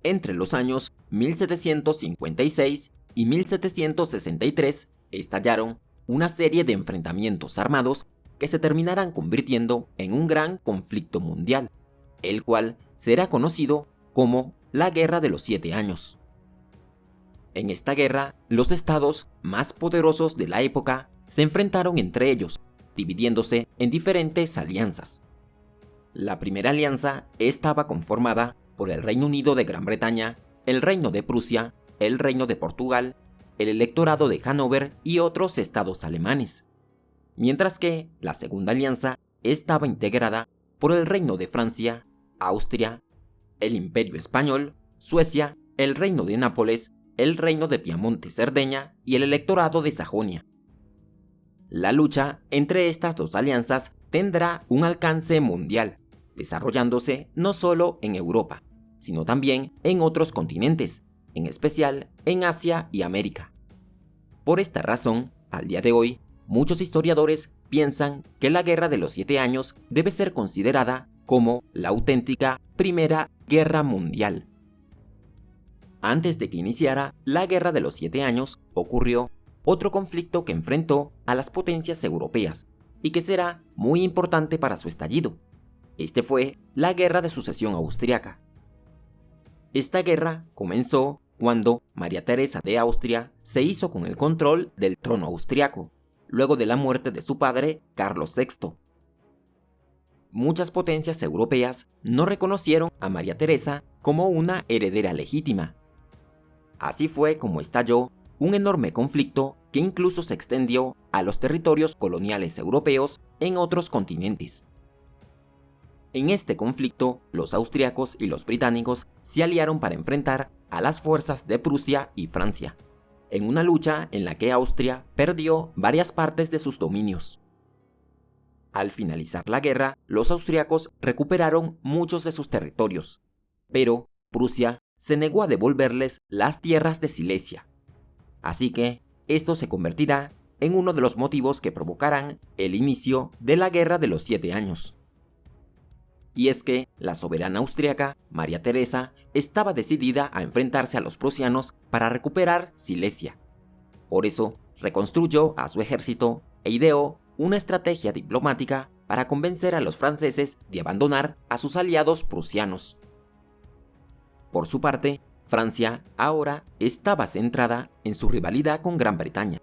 entre los años 1756 y 1763 estallaron una serie de enfrentamientos armados que se terminarán convirtiendo en un gran conflicto mundial, el cual será conocido como la Guerra de los 7 Años. En esta guerra, los estados más poderosos de la época se enfrentaron entre ellos, dividiéndose en diferentes alianzas. La primera alianza estaba conformada por el Reino Unido de Gran Bretaña, el Reino de Prusia, el Reino de Portugal, el Electorado de Hannover y otros estados alemanes, mientras que la segunda alianza estaba integrada por el Reino de Francia, Austria, el Imperio Español, Suecia, el Reino de Nápoles, el Reino de Piamonte-Cerdeña y el Electorado de Sajonia. La lucha entre estas dos alianzas tendrá un alcance mundial, desarrollándose no solo en Europa, sino también en otros continentes, en especial en Asia y América. Por esta razón, al día de hoy, muchos historiadores piensan que la Guerra de los 7 Años debe ser considerada como la auténtica Primera Guerra Mundial. Antes de que iniciara la Guerra de los 7 Años, ocurrió otro conflicto que enfrentó a las potencias europeas y que será muy importante para su estallido. Este fue la Guerra de Sucesión Austriaca. Esta guerra comenzó cuando María Teresa de Austria se hizo con el control del trono austriaco, luego de la muerte de su padre, Carlos VI. Muchas potencias europeas no reconocieron a María Teresa como una heredera legítima. Así fue como estalló un enorme conflicto que incluso se extendió a los territorios coloniales europeos en otros continentes. En este conflicto, los austriacos y los británicos se aliaron para enfrentar a las fuerzas de Prusia y Francia, en una lucha en la que Austria perdió varias partes de sus dominios. Al finalizar la guerra, los austriacos recuperaron muchos de sus territorios, pero Prusia se negó a devolverles las tierras de Silesia. Así que esto se convertirá en uno de los motivos que provocarán el inicio de la Guerra de los 7 Años. Y es que la soberana austriaca, María Teresa, estaba decidida a enfrentarse a los prusianos para recuperar Silesia. Por eso, reconstruyó a su ejército e ideó una estrategia diplomática para convencer a los franceses de abandonar a sus aliados prusianos. Por su parte, Francia ahora estaba centrada en su rivalidad con Gran Bretaña,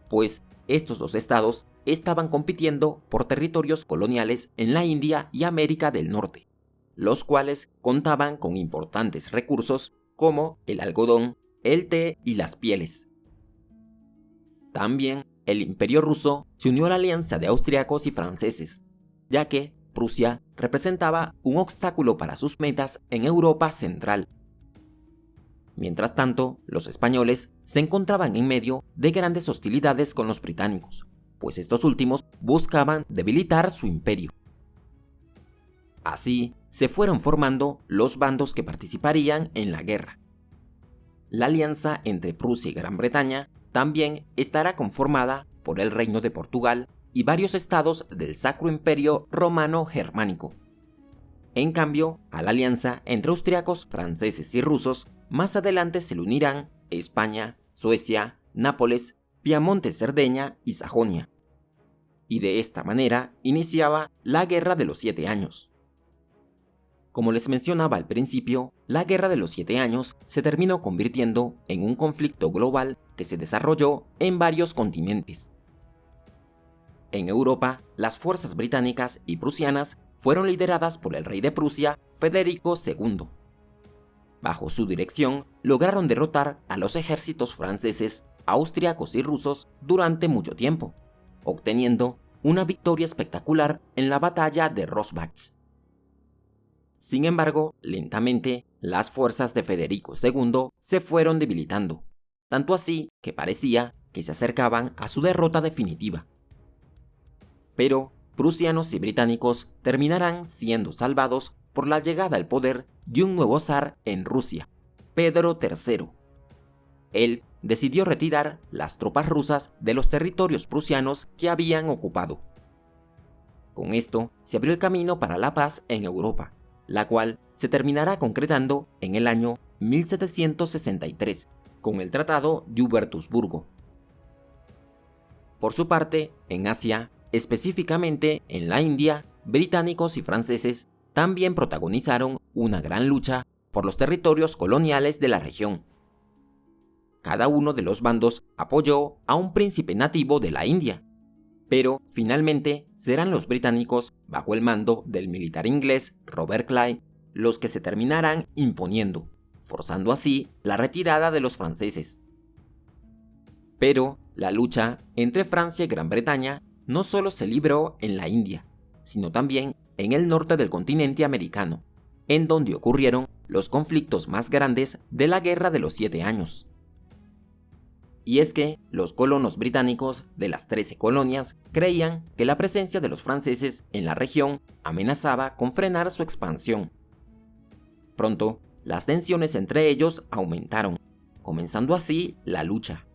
pues estos dos estados estaban compitiendo por territorios coloniales en la India y América del Norte, los cuales contaban con importantes recursos como el algodón, el té y las pieles. También el Imperio ruso se unió a la alianza de austriacos y franceses, ya que Prusia representaba un obstáculo para sus metas en Europa Central. Mientras tanto, los españoles se encontraban en medio de grandes hostilidades con los británicos, pues estos últimos buscaban debilitar su imperio. Así, se fueron formando los bandos que participarían en la guerra. La alianza entre Prusia y Gran Bretaña también estará conformada por el Reino de Portugal y varios estados del Sacro Imperio Romano Germánico. En cambio, a la alianza entre austriacos, franceses y rusos, más adelante se le unirán España, Suecia, Nápoles, Piamonte-Cerdeña y Sajonia. Y de esta manera iniciaba la Guerra de los 7 Años. Como les mencionaba al principio, la Guerra de los 7 Años se terminó convirtiendo en un conflicto global que se desarrolló en varios continentes. En Europa, las fuerzas británicas y prusianas fueron lideradas por el rey de Prusia, Federico II. Bajo su dirección, lograron derrotar a los ejércitos franceses, austriacos y rusos durante mucho tiempo, obteniendo una victoria espectacular en la batalla de Rosbach. Sin embargo, lentamente, las fuerzas de Federico II se fueron debilitando, tanto así que parecía que se acercaban a su derrota definitiva. Pero prusianos y británicos terminarán siendo salvados por la llegada al poder de un nuevo zar en Rusia, Pedro III. Él decidió retirar las tropas rusas de los territorios prusianos que habían ocupado. Con esto se abrió el camino para la paz en Europa, la cual se terminará concretando en el año 1763, con el Tratado de Hubertusburgo. Por su parte, en Asia, específicamente en la India, británicos y franceses también protagonizaron una gran lucha por los territorios coloniales de la región. Cada uno de los bandos apoyó a un príncipe nativo de la India, pero finalmente serán los británicos, bajo el mando del militar inglés Robert Clive, los que se terminarán imponiendo, forzando así la retirada de los franceses. Pero la lucha entre Francia y Gran Bretaña no solo se libró en la India, sino también en el norte del continente americano, en donde ocurrieron los conflictos más grandes de la Guerra de los 7 Años. Y es que los colonos británicos de las 13 colonias creían que la presencia de los franceses en la región amenazaba con frenar su expansión. Pronto, las tensiones entre ellos aumentaron, comenzando así la lucha.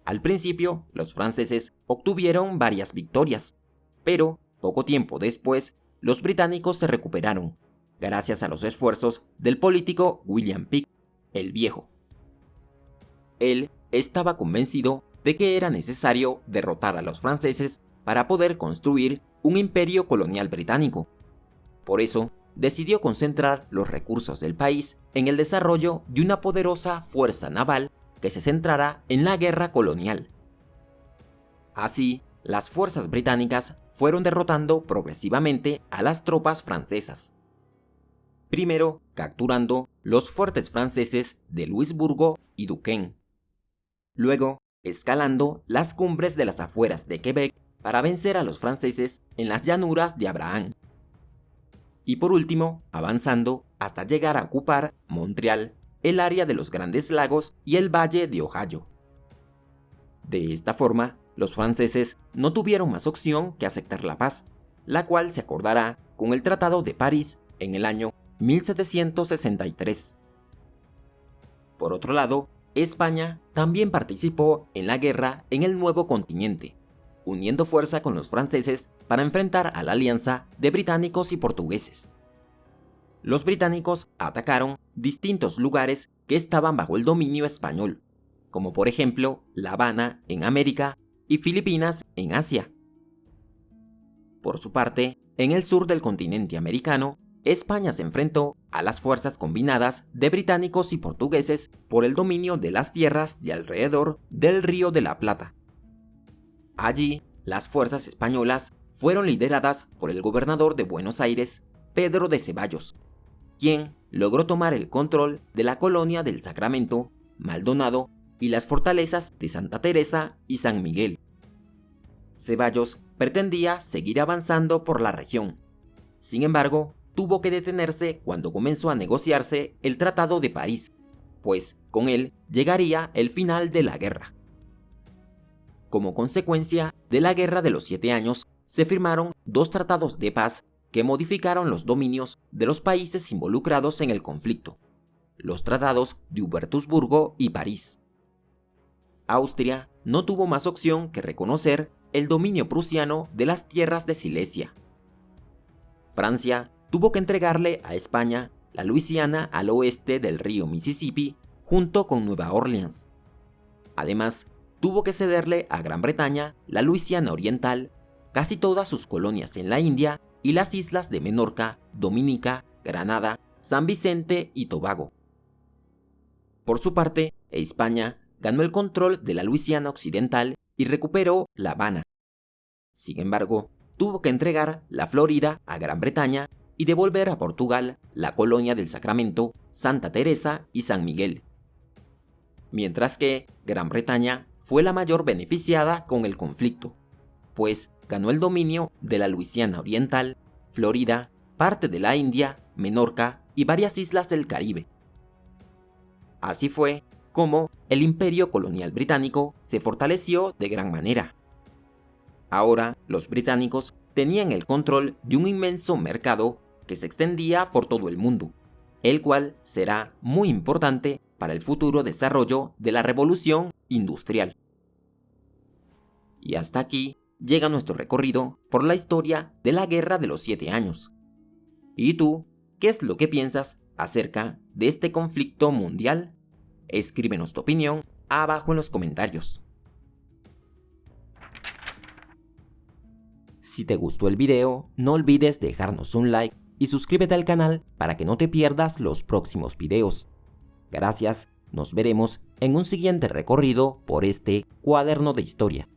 Al principio, los franceses obtuvieron varias victorias, pero poco tiempo después, los británicos se recuperaron, gracias a los esfuerzos del político William Pitt, el Viejo. Él estaba convencido de que era necesario derrotar a los franceses para poder construir un imperio colonial británico. Por eso, decidió concentrar los recursos del país en el desarrollo de una poderosa fuerza naval que se centrara en la guerra colonial. Así, las fuerzas británicas fueron derrotando progresivamente a las tropas francesas. Primero, capturando los fuertes franceses de Louisburgo y Duquesne. Luego, escalando las cumbres de las afueras de Quebec para vencer a los franceses en las llanuras de Abraham. Y por último, avanzando hasta llegar a ocupar Montreal, el área de los Grandes Lagos y el Valle de Ohio. De esta forma, los franceses no tuvieron más opción que aceptar la paz, la cual se acordará con el Tratado de París en el año 1763. Por otro lado, España también participó en la guerra en el nuevo continente, uniendo fuerza con los franceses para enfrentar a la alianza de británicos y portugueses. Los británicos atacaron distintos lugares que estaban bajo el dominio español, como por ejemplo La Habana en América y Filipinas en Asia. Por su parte, en el sur del continente americano, España se enfrentó a las fuerzas combinadas de británicos y portugueses por el dominio de las tierras de alrededor del Río de la Plata. Allí, las fuerzas españolas fueron lideradas por el gobernador de Buenos Aires, Pedro de Ceballos, quien logró tomar el control de la colonia del Sacramento, Maldonado y las fortalezas de Santa Teresa y San Miguel. Ceballos pretendía seguir avanzando por la región. Sin embargo, tuvo que detenerse cuando comenzó a negociarse el Tratado de París, pues con él llegaría el final de la guerra. Como consecuencia de la Guerra de los 7 Años, se firmaron 2 tratados de paz que modificaron los dominios de los países involucrados en el conflicto, los tratados de Hubertusburgo y París. Austria no tuvo más opción que reconocer el dominio prusiano de las tierras de Silesia. Francia tuvo que entregarle a España la Luisiana al oeste del río Mississippi junto con Nueva Orleans. Además, tuvo que cederle a Gran Bretaña la Luisiana Oriental, casi todas sus colonias en la India y las islas de Menorca, Dominica, Granada, San Vicente y Tobago. Por su parte, España ganó el control de la Luisiana Occidental y recuperó La Habana. Sin embargo, tuvo que entregar la Florida a Gran Bretaña y devolver a Portugal la colonia del Sacramento, Santa Teresa y San Miguel. Mientras que Gran Bretaña fue la mayor beneficiada con el conflicto, pues ganó el dominio de la Luisiana Oriental, Florida, parte de la India, Menorca y varias islas del Caribe. Así fue como el imperio colonial británico se fortaleció de gran manera. Ahora, los británicos tenían el control de un inmenso mercado que se extendía por todo el mundo, el cual será muy importante para el futuro desarrollo de la revolución industrial. Y hasta aquí llega nuestro recorrido por la historia de la Guerra de los 7 Años. ¿Y tú, qué es lo que piensas acerca de este conflicto mundial? Escríbenos tu opinión abajo en los comentarios. Si te gustó el video, no olvides dejarnos un like y suscríbete al canal para que no te pierdas los próximos videos. Gracias, nos veremos en un siguiente recorrido por este cuaderno de historia.